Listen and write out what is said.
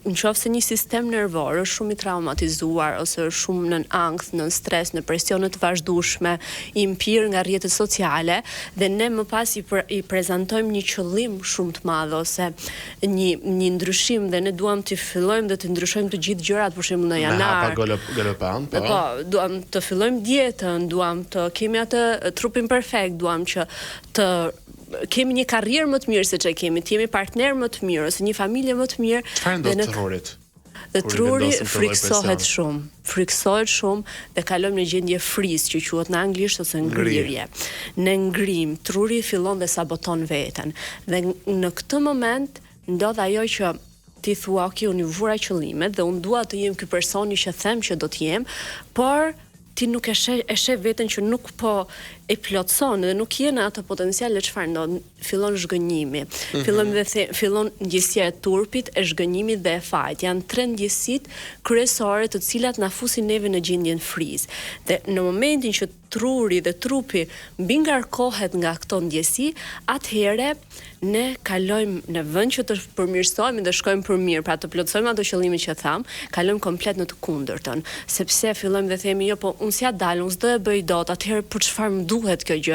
nëse një sistem nervor është shumë i traumatizuar ose është shumë në ankth, në stres, në presione të vazhdueshme, i mpir nga rrjetet sociale dhe ne më pas i prezantojmë një qëllim shumë të madh ose një ndryshim dhe ne duam të fillojmë dhe të ndryshojmë të gjithë gjërat, për shembull në janar. Galopan, po, duam të fillojmë dietën, duam të kemi atë trupin perfekt, duam që të kemi një karrierë më të mirë se ç'e kemi, të jemi partner më të mirë ose një familje më të mirë. Çfarë ndodh trurit? Dhe truri friksohet shumë dhe kalojmë në gjendje frizë që quhet në anglisht ose ngrirje. Në ngrim, truri fillon dhe saboton veten. Dhe në këtë moment ndodh ajo që ti thua, ok, unë vura qëllimet dhe unë dua të jem ky personi që them që do të jem, por ti nuk e sheh veten që nuk po e plotson dhe nuk je në atë potencial çfarë ndodh, fillon zhgënjimi. Fillon ndjesia e turpit, e zhgënjimit dhe e fajit. Janë 3 ndjesitë kryesore të cilat na fusin neve në gjendjen frizë. Dhe në momentin që truri dhe trupi mbi ngarkohet nga këto ndjesi, atëherë ne kalojmë në vend që të përmirësohemi dhe shkojmë për mirë, pra të plotsojmë ato qëllime që tham, kalojmë komplet në të kundërtën, sepse fillojmë dhe themi jo, po unë s'ja dal, unë s'do e bëj dot, atëherë për çfarë më duhet kjo gjë?